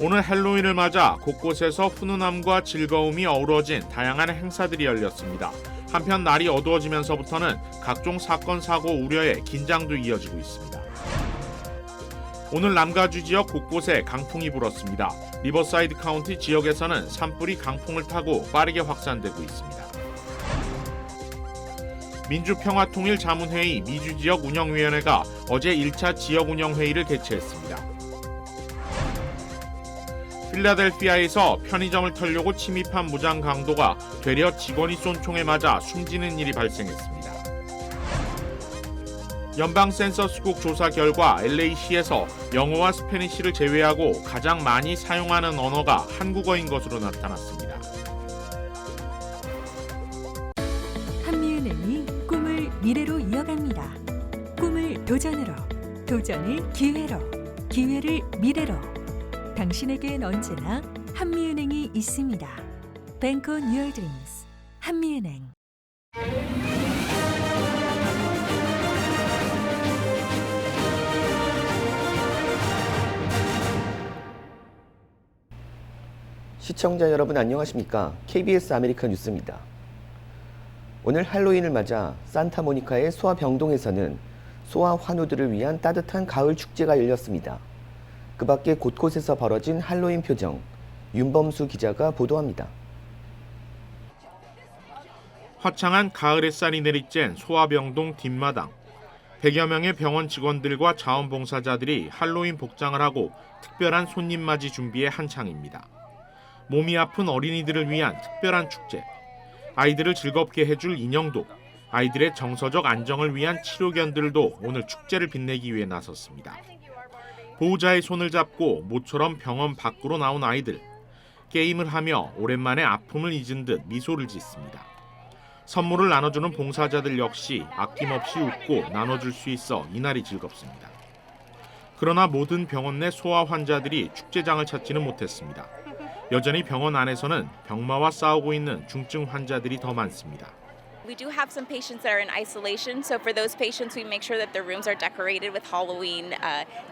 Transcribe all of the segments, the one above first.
오늘 할로윈을 맞아 곳곳에서 훈훈함과 즐거움이 어우러진 다양한 행사들이 열렸습니다. 한편 날이 어두워지면서부터는 각종 사건, 사고 우려에 긴장도 이어지고 있습니다. 오늘 남가주 지역 곳곳에 강풍이 불었습니다. 리버사이드 카운티 지역에서는 산불이 강풍을 타고 빠르게 확산되고 있습니다. 민주평화통일자문회의 미주지역 운영위원회가 어제 1차 지역운영회의를 개최했습니다. 필라델피아에서 편의점을 털려고 침입한 무장 강도가 되려 직원이 쏜 총에 맞아 숨지는 일이 발생했습니다. 연방 센서스국 조사 결과 LA시에서 영어와 스페니쉬를 제외하고 가장 많이 사용하는 언어가 한국어인 것으로 나타났습니다. 한미은행이 꿈을 미래로 이어갑니다. 꿈을 도전으로, 도전을 기회로, 기회를 미래로. 당신에겐 언제나 한미은행이 있습니다. Bank on your dreams. 한미은행. 시청자 여러분 안녕하십니까? KBS 아메리카 뉴스입니다. 오늘 할로윈을 맞아 산타모니카의 소아병동에서는 소아 환우들을 위한 따뜻한 가을 축제가 열렸습니다. 그 밖에 곳곳에서 벌어진 할로윈 표정, 윤범수 기자가 보도합니다. 화창한 가을 햇살이 내리쬐 소아병동 뒷마당. 100여 명의 병원 직원들과 자원봉사자들이 할로윈 복장을 하고 특별한 손님 맞이 준비에 한창입니다. 몸이 아픈 어린이들을 위한 특별한 축제. 아이들을 즐겁게 해줄 인형도, 아이들의 정서적 안정을 위한 치료견들도 오늘 축제를 빛내기 위해 나섰습니다. 보호자의 손을 잡고 모처럼 병원 밖으로 나온 아이들. 게임을 하며 오랜만에 아픔을 잊은 듯 미소를 짓습니다. 선물을 나눠주는 봉사자들 역시 아낌없이 웃고 나눠줄 수 있어 이날이 즐겁습니다. 그러나 모든 병원 내 소아 환자들이 축제장을 찾지는 못했습니다. 여전히 병원 안에서는 병마와 싸우고 있는 중증 환자들이 더 많습니다. We do have some patients that are in isolation, so for those patients we make sure that their rooms are decorated with Halloween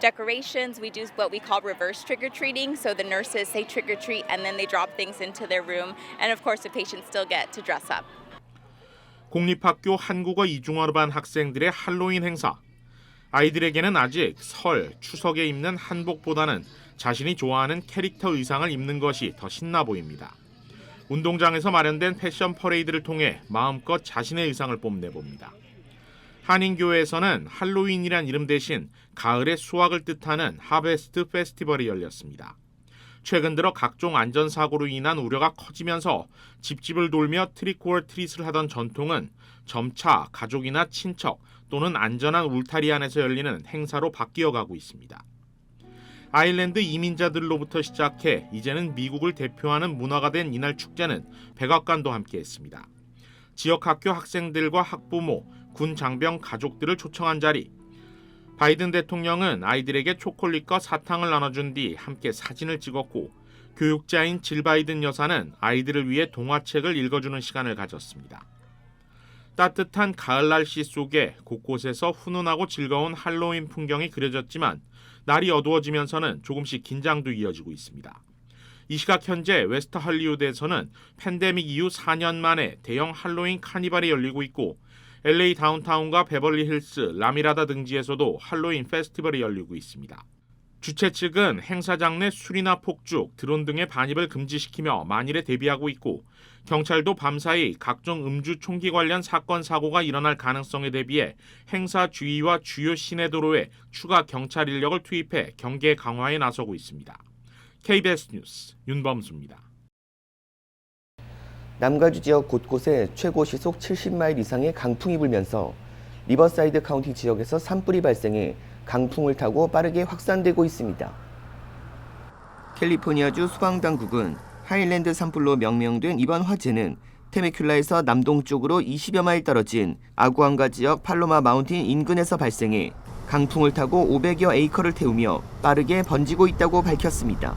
decorations. We do what we call reverse trick-or-treating, so the nurses say trick-or-treat and then they drop things into their room, and of course the patients still get to dress up. 공립학교 한국어 이중어반 학생들의 할로윈 행사. 아이들에게는 아직 설, 추석에 입는 한복보다는 자신이 좋아하는 캐릭터 의상을 입는 것이 더 신나 보입니다. 운동장에서 마련된 패션 퍼레이드를 통해 마음껏 자신의 의상을 뽐내봅니다. 한인교회에서는 할로윈이란 이름 대신 가을의 수확을 뜻하는 하베스트 페스티벌이 열렸습니다. 최근 들어 각종 안전사고로 인한 우려가 커지면서 집집을 돌며 트릭 오어 트릿을 하던 전통은 점차 가족이나 친척 또는 안전한 울타리 안에서 열리는 행사로 바뀌어가고 있습니다. 아일랜드 이민자들로부터 시작해 이제는 미국을 대표하는 문화가 된 이날 축제는 백악관도 함께했습니다. 지역 학교 학생들과 학부모, 군 장병 가족들을 초청한 자리. 바이든 대통령은 아이들에게 초콜릿과 사탕을 나눠준 뒤 함께 사진을 찍었고 교육자인 질 바이든 여사는 아이들을 위해 동화책을 읽어주는 시간을 가졌습니다. 따뜻한 가을 날씨 속에 곳곳에서 훈훈하고 즐거운 할로윈 풍경이 그려졌지만 날이 어두워지면서는 조금씩 긴장도 이어지고 있습니다. 이 시각 현재 웨스트 할리우드에서는 팬데믹 이후 4년 만에 대형 할로윈 카니발이 열리고 있고 LA 다운타운과 베벌리 힐스, 라미라다 등지에서도 할로윈 페스티벌이 열리고 있습니다. 주최 측은 행사장 내 술이나 폭죽, 드론 등의 반입을 금지시키며 만일에 대비하고 있고 경찰도 밤사이 각종 음주 총기 관련 사건 사고가 일어날 가능성에 대비해 행사 주위와 주요 시내 도로에 추가 경찰 인력을 투입해 경계 강화에 나서고 있습니다. KBS 뉴스 윤범수입니다. 남가주 지역 곳곳에 최고 시속 70마일 이상의 강풍이 불면서 리버사이드 카운티 지역에서 산불이 발생해 강풍을 타고 빠르게 확산되고 있습니다. 캘리포니아주 소방당국은 하일랜드 산불로 명명된 이번 화재는 테메큘라에서 남동쪽으로 20여 마일 떨어진 아구안가 지역 팔로마 마운틴 인근에서 발생해 강풍을 타고 500여 에이커를 태우며 빠르게 번지고 있다고 밝혔습니다.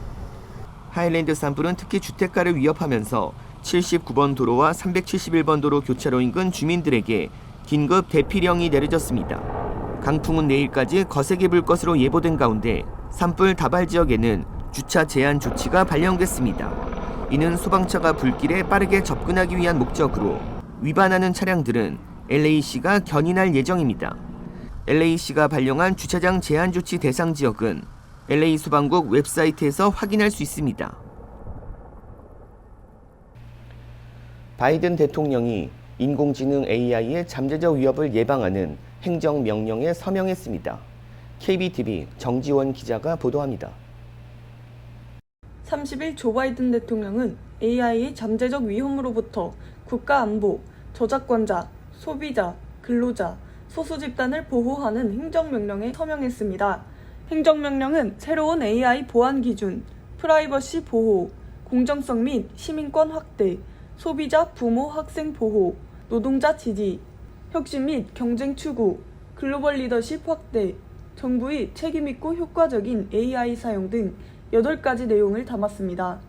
하일랜드 산불은 특히 주택가를 위협하면서 79번 도로와 371번 도로 교차로 인근 주민들에게 긴급 대피령이 내려졌습니다. 강풍은 내일까지 거세게 불 것으로 예보된 가운데 산불 다발 지역에는 주차 제한 조치가 발령됐습니다. 이는 소방차가 불길에 빠르게 접근하기 위한 목적으로 위반하는 차량들은 LAC가 견인할 예정입니다. LAC가 발령한 주차장 제한 조치 대상 지역은 LA 소방국 웹사이트에서 확인할 수 있습니다. 바이든 대통령이 인공지능 AI의 잠재적 위협을 예방하는 행정명령에 서명했습니다. KBTV 정지원 기자가 보도합니다. 30일 조 바이든 대통령은 AI의 잠재적 위험으로부터 국가안보, 저작권자, 소비자, 근로자, 소수 집단을 보호하는 행정명령에 서명했습니다. 행정명령은 새로운 AI 보안 기준, 프라이버시 보호, 공정성 및 시민권 확대, 소비자, 부모, 학생 보호, 노동자 지지, 혁신 및 경쟁 추구, 글로벌 리더십 확대, 정부의 책임있고 효과적인 AI 사용 등 8가지 내용을 담았습니다.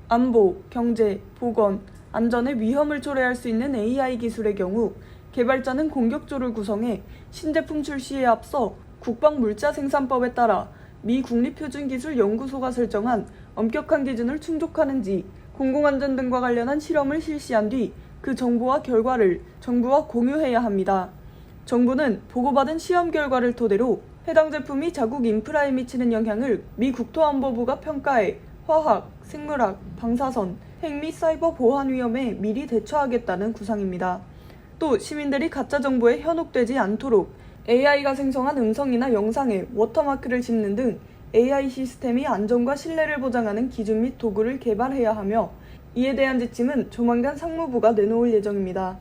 안보, 경제, 보건, 안전의 위험을 초래할 수 있는 AI 기술의 경우 개발자는 공격조를 구성해 신제품 출시에 앞서 국방물자생산법에 따라 미 국립표준기술연구소가 설정한 엄격한 기준을 충족하는지 공공안전 등과 관련한 실험을 실시한 뒤 그 정보와 결과를 정부와 공유해야 합니다. 정부는 보고받은 시험 결과를 토대로 해당 제품이 자국 인프라에 미치는 영향을 미 국토안보부가 평가해 화학, 생물학, 방사선, 핵 및 사이버 보안 위험에 미리 대처하겠다는 구상입니다. 또 시민들이 가짜 정보에 현혹되지 않도록 AI가 생성한 음성이나 영상에 워터마크를 짚는 등 AI 시스템이 안전과 신뢰를 보장하는 기준 및 도구를 개발해야 하며 이에 대한 지침은 조만간 상무부가 내놓을 예정입니다.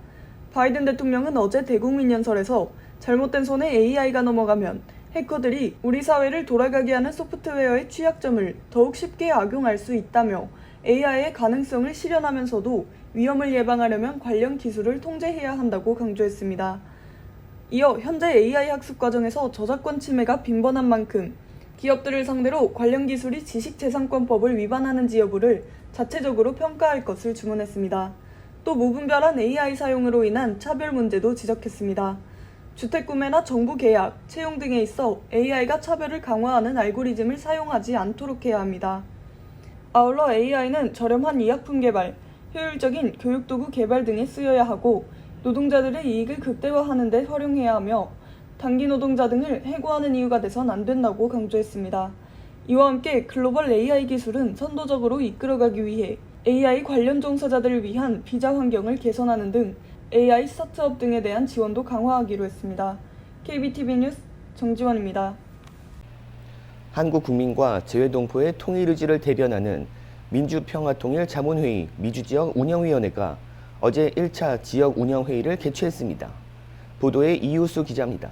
바이든 대통령은 어제 대국민 연설에서 잘못된 손에 AI가 넘어가면 해커들이 우리 사회를 돌아가게 하는 소프트웨어의 취약점을 더욱 쉽게 악용할 수 있다며 AI의 가능성을 실현하면서도 위험을 예방하려면 관련 기술을 통제해야 한다고 강조했습니다. 이어 현재 AI 학습 과정에서 저작권 침해가 빈번한 만큼 기업들을 상대로 관련 기술이 지식재산권법을 위반하는지 여부를 자체적으로 평가할 것을 주문했습니다. 또 무분별한 AI 사용으로 인한 차별 문제도 지적했습니다. 주택 구매나 정부 계약, 채용 등에 있어 AI가 차별을 강화하는 알고리즘을 사용하지 않도록 해야 합니다. 아울러 AI는 저렴한 의약품 개발, 효율적인 교육도구 개발 등에 쓰여야 하고 노동자들의 이익을 극대화하는 데 활용해야 하며 단기 노동자 등을 해고하는 이유가 돼선 안 된다고 강조했습니다. 이와 함께 글로벌 AI 기술은 선도적으로 이끌어가기 위해 AI 관련 종사자들을 위한 비자 환경을 개선하는 등 AI 스타트업 등에 대한 지원도 강화하기로 했습니다. KBTV 뉴스 정지원입니다. 한국 국민과 재외동포의 통일 의지를 대변하는 민주평화통일자문회의 미주지역 운영위원회가 어제 1차 지역 운영회의를 개최했습니다. 보도에 이우수 기자입니다.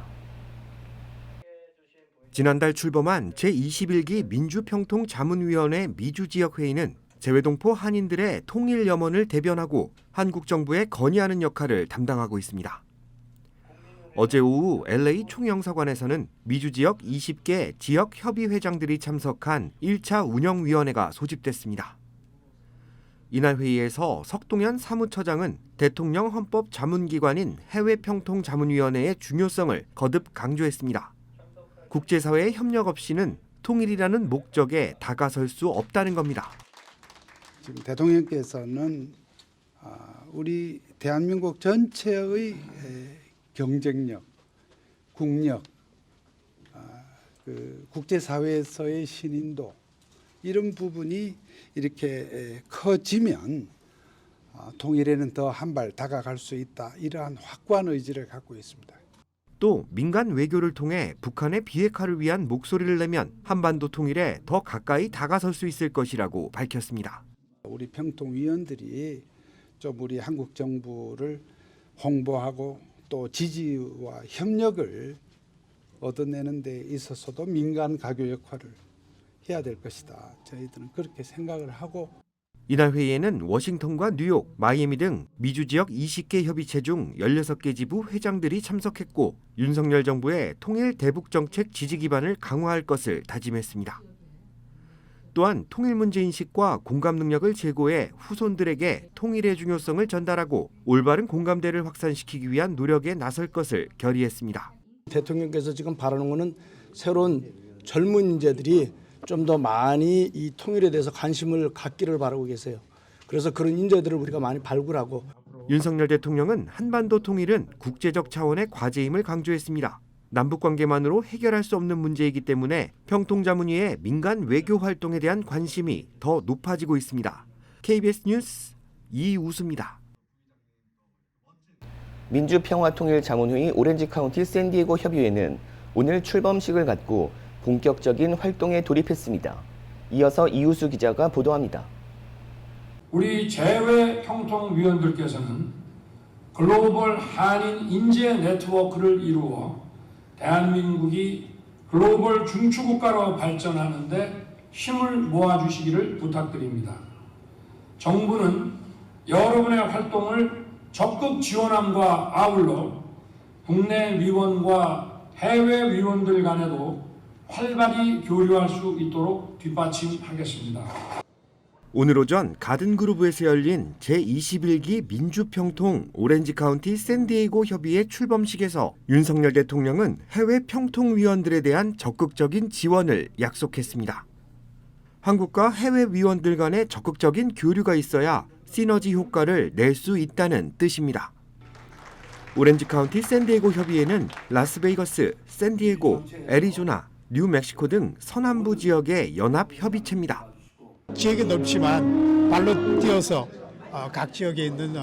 지난달 출범한 제21기 민주평통자문위원회 미주지역회의는 재외동포 한인들의 통일 염원을 대변하고 한국 정부에 건의하는 역할을 담당하고 있습니다. 어제 오후 LA 총영사관에서는 미주지역 20개 지역협의회장들이 참석한 1차 운영위원회가 소집됐습니다. 이날 회의에서 석동현 사무처장은 대통령 헌법 자문기관인 해외평통자문위원회의 중요성을 거듭 강조했습니다. 국제사회의 협력 없이는 통일이라는 목적에 다가설 수 없다는 겁니다. 지금 대통령께서는 우리 대한민국 전체의 경쟁력, 국력, 국제사회에서의 신인도 이런 부분이 이렇게 커지면 통일에는 더 한 발 다가갈 수 있다. 이러한 확고한 의지를 갖고 있습니다. 또 민간 외교를 통해 북한의 비핵화를 위한 목소리를 내면 한반도 통일에 더 가까이 다가설 수 있을 것이라고 밝혔습니다. 우리 평통위원들이 좀 우리 한국 정부를 홍보하고 또 지지와 협력을 얻어내는 데 있어서도 민간 가교 역할을 해야 될 것이다. 저희들은 그렇게 생각을 하고 이날 회의에는 워싱턴과 뉴욕, 마이애미 등 미주 지역 20개 협의체 중 16개 지부 회장들이 참석했고 윤석열 정부의 통일 대북 정책 지지 기반을 강화할 것을 다짐했습니다. 또한 통일 문제 인식과 공감 능력을 제고해 후손들에게 통일의 중요성을 전달하고 올바른 공감대를 확산시키기 위한 노력에 나설 것을 결의했습니다. 대통령께서 지금 바라는 것은 새로운 젊은 인재들이 좀 더 많이 이 통일에 대해서 관심을 갖기를 바라고 계세요. 그래서 그런 인재들을 우리가 많이 발굴하고. 윤석열 대통령은 한반도 통일은 국제적 차원의 과제임을 강조했습니다. 남북 관계만으로 해결할 수 없는 문제이기 때문에 평통자문위의 민간 외교 활동에 대한 관심이 더 높아지고 있습니다. KBS 뉴스 이우수입니다. 민주평화통일자문회의 오렌지 카운티 샌디에고 협의회는 오늘 출범식을 갖고 본격적인 활동에 돌입했습니다. 이어서 이우수 기자가 보도합니다. 우리 재외평통위원들께서는 글로벌 한인 인재 네트워크를 이루어 대한민국이 글로벌 중추국가로 발전하는 데 힘을 모아주시기를 부탁드립니다. 정부는 여러분의 활동을 적극 지원함과 아울러 국내 위원과 해외 위원들 간에도 활발히 교류할 수 있도록 뒷받침하겠습니다. 오늘 오전 가든그루브에서 열린 제21기 민주평통 오렌지 카운티 샌디에이고 협의회 출범식에서 윤석열 대통령은 해외 평통위원들에 대한 적극적인 지원을 약속했습니다. 한국과 해외 위원들 간의 적극적인 교류가 있어야 시너지 효과를 낼 수 있다는 뜻입니다. 오렌지 카운티 샌디에이고 협의회는 라스베이거스, 샌디에이고, 애리조나, 뉴멕시코 등 서남부 지역의 연합 협의체입니다. 지역이 넓지만 발로 뛰어서 각 지역에 있는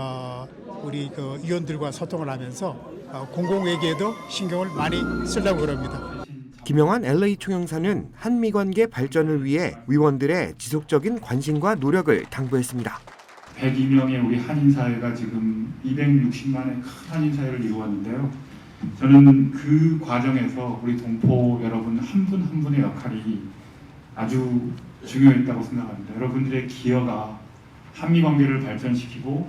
우리 그 위원들과 소통을 하면서 공공외교에도 신경을 많이 쓰려고 그럽니다. 김영환 LA 총영사는 한미 관계 발전을 위해 위원들의 지속적인 관심과 노력을 당부했습니다. 102명의 우리 한인사회가 지금 260만의 큰 한인사회를 이루었는데요. 저는 그 과정에서 우리 동포 여러분 한 분 한 분의 역할이 아주 중요했다고 생각합니다. 여러분들의 기여가 한미관계를 발전시키고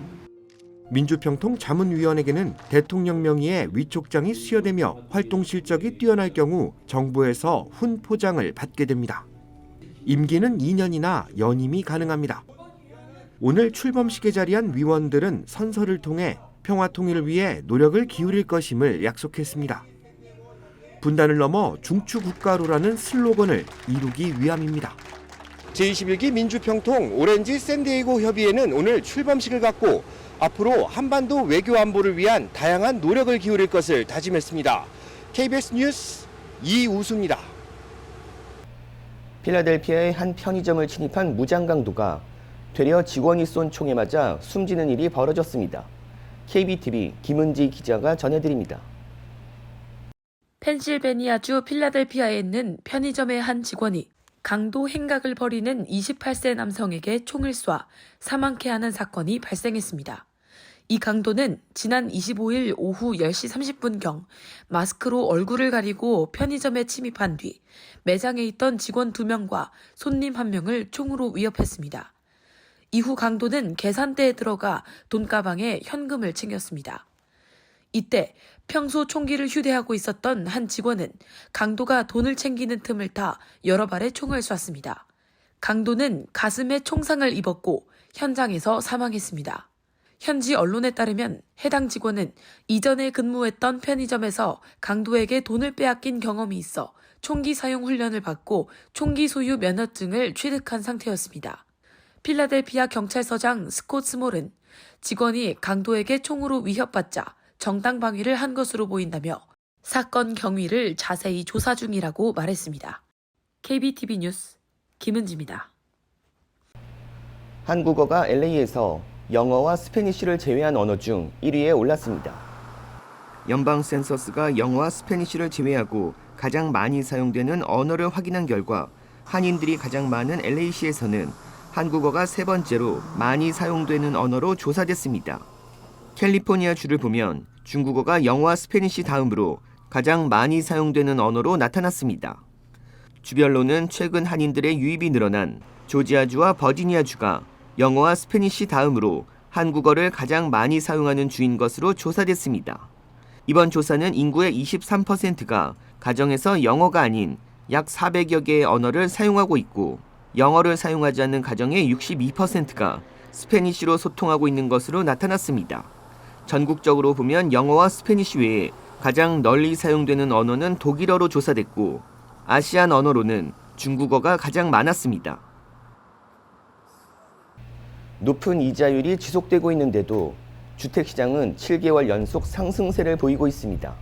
민주평통 자문위원에게는 대통령 명의의 위촉장이 수여되며 활동 실적이 뛰어날 경우 정부에서 훈포장을 받게 됩니다. 임기는 2년이나 연임이 가능합니다. 오늘 출범식에 자리한 위원들은 선서를 통해 평화 통일을 위해 노력을 기울일 것임을 약속했습니다. 분단을 넘어 중추국가로라는 슬로건을 이루기 위함입니다. 제21기 민주평통 오렌지 샌디에이고 협의회는 오늘 출범식을 갖고 앞으로 한반도 외교 안보를 위한 다양한 노력을 기울일 것을 다짐했습니다. KBS 뉴스 이우수입니다. 필라델피아의 한 편의점을 침입한 무장강도가 되려 직원이 쏜 총에 맞아 숨지는 일이 벌어졌습니다. KBTV 김은지 기자가 전해드립니다. 펜실베니아주 필라델피아에 있는 편의점의 한 직원이 강도 행각을 벌이는 28세 남성에게 총을 쏴 사망케 하는 사건이 발생했습니다. 이 강도는 지난 25일 오후 10시 30분경 마스크로 얼굴을 가리고 편의점에 침입한 뒤 매장에 있던 직원 2명과 손님 1명을 총으로 위협했습니다. 이후 강도는 계산대에 들어가 돈가방에 현금을 챙겼습니다. 이때 평소 총기를 휴대하고 있었던 한 직원은 강도가 돈을 챙기는 틈을 타 여러 발의 총을 쐈습니다. 강도는 가슴에 총상을 입었고 현장에서 사망했습니다. 현지 언론에 따르면 해당 직원은 이전에 근무했던 편의점에서 강도에게 돈을 빼앗긴 경험이 있어 총기 사용 훈련을 받고 총기 소유 면허증을 취득한 상태였습니다. 필라델피아 경찰서장 스콧 스몰은 직원이 강도에게 총으로 위협받자 정당방위를 한 것으로 보인다며 사건 경위를 자세히 조사 중이라고 말했습니다. KBTV 뉴스 김은지입니다. 한국어가 LA에서 영어와 스페니쉬를 제외한 언어 중 1위에 올랐습니다. 연방 센서스가 영어와 스페니쉬를 제외하고 가장 많이 사용되는 언어를 확인한 결과 한인들이 가장 많은 LA시에서는 한국어가 세 번째로 많이 사용되는 언어로 조사됐습니다. 캘리포니아 주를 보면 중국어가 영어와 스페니쉬 다음으로 가장 많이 사용되는 언어로 나타났습니다. 주별로는 최근 한인들의 유입이 늘어난 조지아주와 버지니아주가 영어와 스페니쉬 다음으로 한국어를 가장 많이 사용하는 주인 것으로 조사됐습니다. 이번 조사는 인구의 23%가 가정에서 영어가 아닌 약 400여 개의 언어를 사용하고 있고 영어를 사용하지 않는 가정의 62%가 스페니쉬로 소통하고 있는 것으로 나타났습니다. 전국적으로 보면 영어와 스페니쉬 외에 가장 널리 사용되는 언어는 독일어로 조사됐고 아시안 언어로는 중국어가 가장 많았습니다. 높은 이자율이 지속되고 있는데도 주택시장은 7개월 연속 상승세를 보이고 있습니다.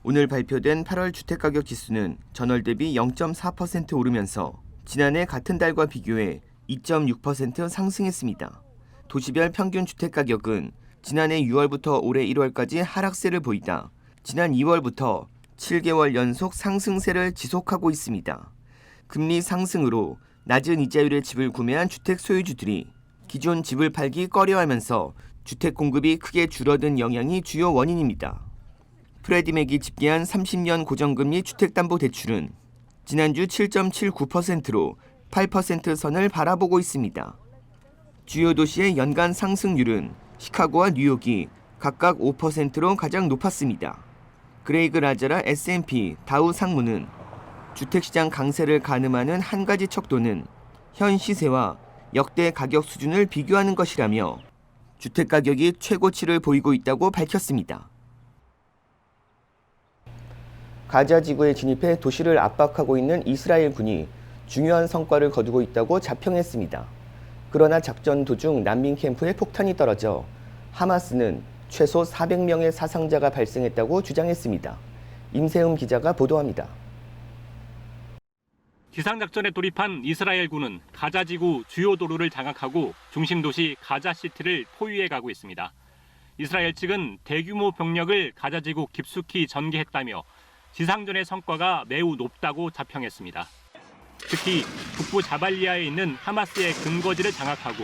오늘 발표된 8월 주택가격 지수는 전월 대비 0.4% 오르면서 지난해 같은 달과 비교해 2.6% 상승했습니다. 도시별 평균 주택가격은 지난해 6월부터 올해 1월까지 하락세를 보이다 지난 2월부터 7개월 연속 상승세를 지속하고 있습니다. 금리 상승으로 낮은 이자율의 집을 구매한 주택 소유주들이 기존 집을 팔기 꺼려하면서 주택 공급이 크게 줄어든 영향이 주요 원인입니다. 프레디맥이 집계한 30년 고정금리 주택담보대출은 지난주 7.79%로 8% 선을 바라보고 있습니다. 주요 도시의 연간 상승률은 시카고와 뉴욕이 각각 5%로 가장 높았습니다. 그레이그 라자라 S&P 다우 상무는 주택시장 강세를 가늠하는 한 가지 척도는 현 시세와 역대 가격 수준을 비교하는 것이라며 주택가격이 최고치를 보이고 있다고 밝혔습니다. 가자 지구에 진입해 도시를 압박하고 있는 이스라엘군이 중요한 성과를 거두고 있다고 자평했습니다. 그러나 작전 도중 난민 캠프에 폭탄이 떨어져 하마스는 최소 400명의 사상자가 발생했다고 주장했습니다. 임세음 기자가 보도합니다. 지상작전에 돌입한 이스라엘군은 가자지구 주요 도로를 장악하고 중심 도시 가자시티를 포위해가고 있습니다. 이스라엘 측은 대규모 병력을 가자지구 깊숙이 전개했다며 지상전의 성과가 매우 높다고 자평했습니다. 특히 북부 자발리아에 있는 하마스의 근거지를 장악하고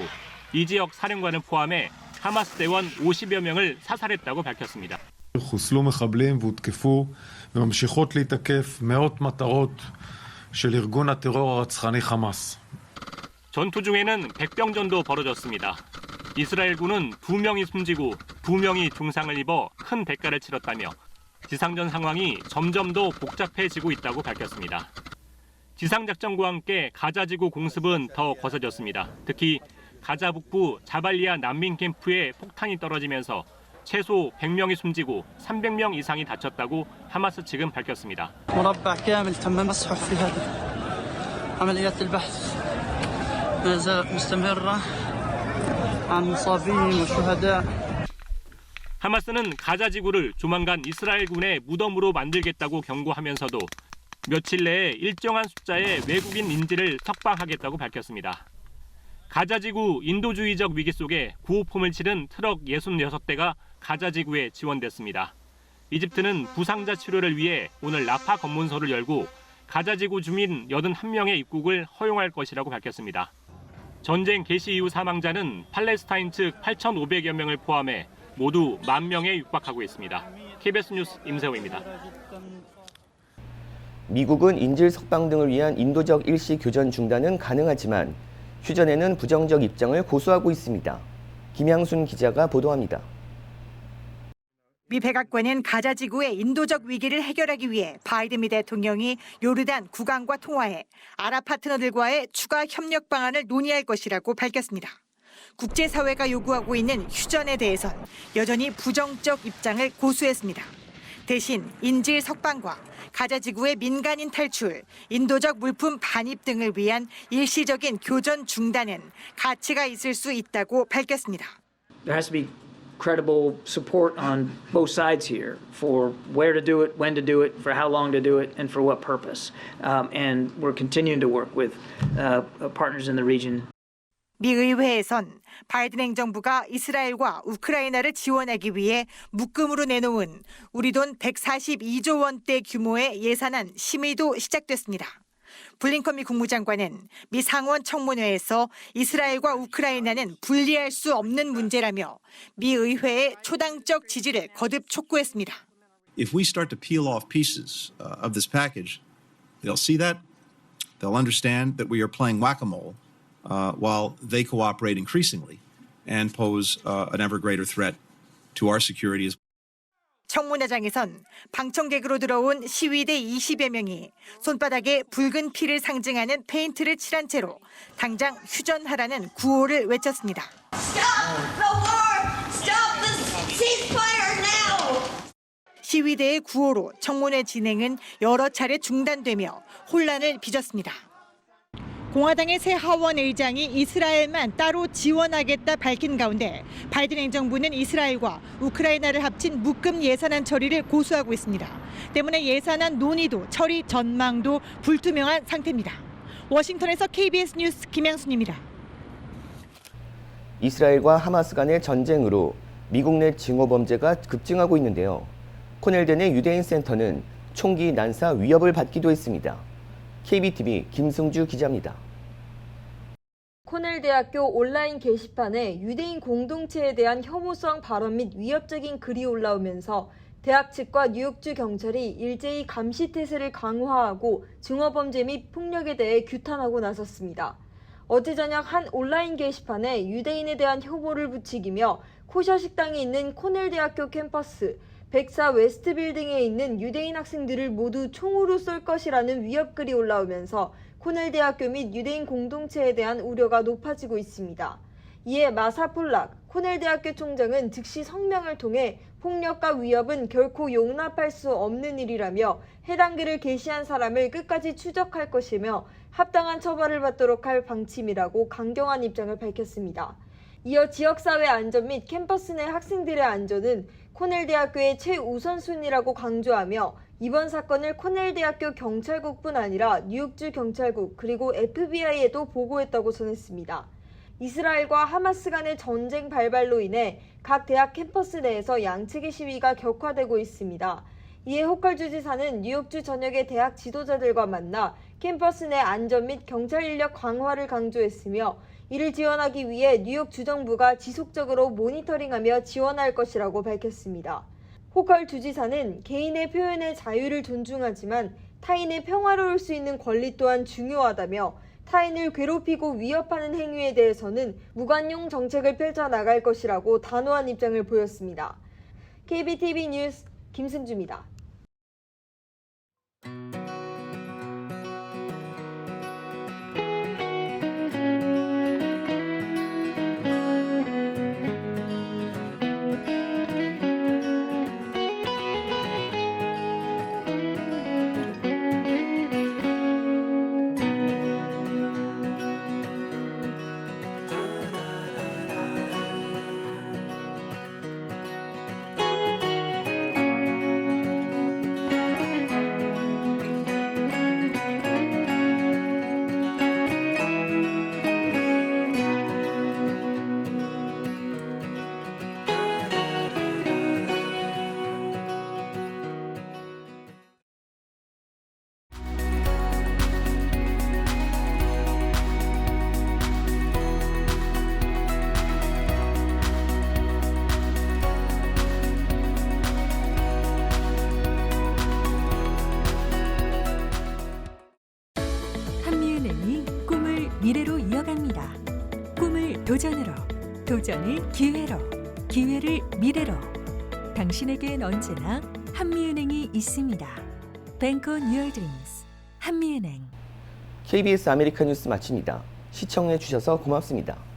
이 지역 사령관을 포함해 하마스 대원 50여 명을 사살했다고 밝혔습니다. חוסלו מחבלים והותקפו וממשיכות להתקף מאות מטרות של ארגון הטרור הרצחני חמאס. 전투 중에는 백병전도 벌어졌습니다. 이스라엘군은 2명이 숨지고 2명이 중상을 입어 큰 대가를 치렀다며 지상전 상황이 점점 더 복잡해지고 있다고 밝혔습니다. 지상작전과 함께 가자지구 공습은 더 거세졌습니다. 특히 가자 북부 자발리아 난민 캠프에 폭탄이 떨어지면서 최소 100명이 숨지고 300명 이상이 다쳤다고 하마스 측은 밝혔습니다. 하마스는 가자지구를 조만간 이스라엘군의 무덤으로 만들겠다고 경고하면서도 며칠 내에 일정한 숫자의 외국인 인질을 석방하겠다고 밝혔습니다. 가자지구 인도주의적 위기 속에 구호폼을 치른 트럭 66대가 가자지구에 지원됐습니다. 이집트는 부상자 치료를 위해 오늘 라파 검문소를 열고 가자지구 주민 81명의 입국을 허용할 것이라고 밝혔습니다. 전쟁 개시 이후 사망자는 팔레스타인 측 8,500여 명을 포함해 모두 10,000명에 육박하고 있습니다. KBS 뉴스 임세호입니다. 미국은 인질 석방 등을 위한 인도적 일시 교전 중단은 가능하지만 휴전에는 부정적 입장을 고수하고 있습니다. 김양순 기자가 보도합니다. 미 백악관은 가자 지구의 인도적 위기를 해결하기 위해 바이든 미 대통령이 요르단 국왕과 통화해 아랍 파트너들과의 추가 협력 방안을 논의할 것이라고 밝혔습니다. 국제사회가 요구하고 있는 휴전에 대해선 여전히 부정적 입장을 고수했습니다. 대신 인질 석방과 가자 지구의 민간인 탈출, 인도적 물품 반입 등을 위한 일시적인 교전 중단은 가치가 있을 수 있다고 밝혔습니다. There has to be credible support on both sides here for where to do it, when to do it, for how long to do it, and for what purpose. And we're continuing to work with partners in the region. 미 의회에선 바이든 행정부가 이스라엘과 우크라이나를 지원하기 위해 묶음으로 내놓은 우리 돈 142조 원대 규모의 예산안 심의도 시작됐습니다. 블링컨 미 국무장관은 미 상원 청문회에서 이스라엘과 우크라이나는 분리할 수 없는 문제라며 미 의회의 초당적 지지를 거듭 촉구했습니다. If we start to peel off pieces of this package, they'll see that, they'll understand that we are playing whack-a-mole while they cooperate increasingly and pose an ever greater threat to our security as 청문회장에선 방청객으로 들어온 시위대 20여 명이 손바닥에 붉은 피를 상징하는 페인트를 칠한 채로 당장 휴전하라는 구호를 외쳤습니다. 시위대의 구호로 청문회 진행은 여러 차례 중단되며 혼란을 빚었습니다. 공화당의 새 하원 의장이 이스라엘만 따로 지원하겠다 밝힌 가운데 바이든 행정부는 이스라엘과 우크라이나를 합친 묶음 예산안 처리를 고수하고 있습니다. 때문에 예산안 논의도 처리 전망도 불투명한 상태입니다. 워싱턴에서 KBS 뉴스 김양순입니다. 이스라엘과 하마스 간의 전쟁으로 미국 내 증오 범죄가 급증하고 있는데요. 코넬대 유대인 센터는 총기 난사 위협을 받기도 했습니다. KBTV 김승주 기자입니다. 코넬대학교 온라인 게시판에 유대인 공동체에 대한 혐오성 발언 및 위협적인 글이 올라오면서 대학 측과 뉴욕주 경찰이 일제히 감시 태세를 강화하고 증오범죄 및 폭력에 대해 규탄하고 나섰습니다. 어제 저녁 한 온라인 게시판에 유대인에 대한 혐오를 부추기며 코셔 식당이 있는 코넬대학교 캠퍼스 104 웨스트 빌딩에 있는 유대인 학생들을 모두 총으로 쏠 것이라는 위협글이 올라오면서 코넬대학교 및 유대인 공동체에 대한 우려가 높아지고 있습니다. 이에 마사 폴락 코넬대학교 총장은 즉시 성명을 통해 폭력과 위협은 결코 용납할 수 없는 일이라며 해당 글을 게시한 사람을 끝까지 추적할 것이며 합당한 처벌을 받도록 할 방침이라고 강경한 입장을 밝혔습니다. 이어 지역사회 안전 및 캠퍼스 내 학생들의 안전은 코넬대학교의 최우선순위라고 강조하며 이번 사건을 코넬대학교 경찰국뿐 아니라 뉴욕주 경찰국 그리고 FBI에도 보고했다고 전했습니다. 이스라엘과 하마스 간의 전쟁 발발로 인해 각 대학 캠퍼스 내에서 양측의 시위가 격화되고 있습니다. 이에 호컬 주지사는 뉴욕주 전역의 대학 지도자들과 만나 캠퍼스 내 안전 및 경찰 인력 강화를 강조했으며 이를 지원하기 위해 뉴욕 주정부가 지속적으로 모니터링하며 지원할 것이라고 밝혔습니다. 호컬 주지사는 개인의 표현의 자유를 존중하지만 타인의 평화로울 수 있는 권리 또한 중요하다며 타인을 괴롭히고 위협하는 행위에 대해서는 무관용 정책을 펼쳐나갈 것이라고 단호한 입장을 보였습니다. KBTV 뉴스 김승주입니다. 미래로 이어갑니다. 꿈을 도전으로, 도전을 기회로, 기회를 미래로. 당신에겐 언제나 한미은행이 있습니다. Bank on your dreams. 한미은행. KBS 아메리카 뉴스 마칩니다. 시청해 주셔서 고맙습니다.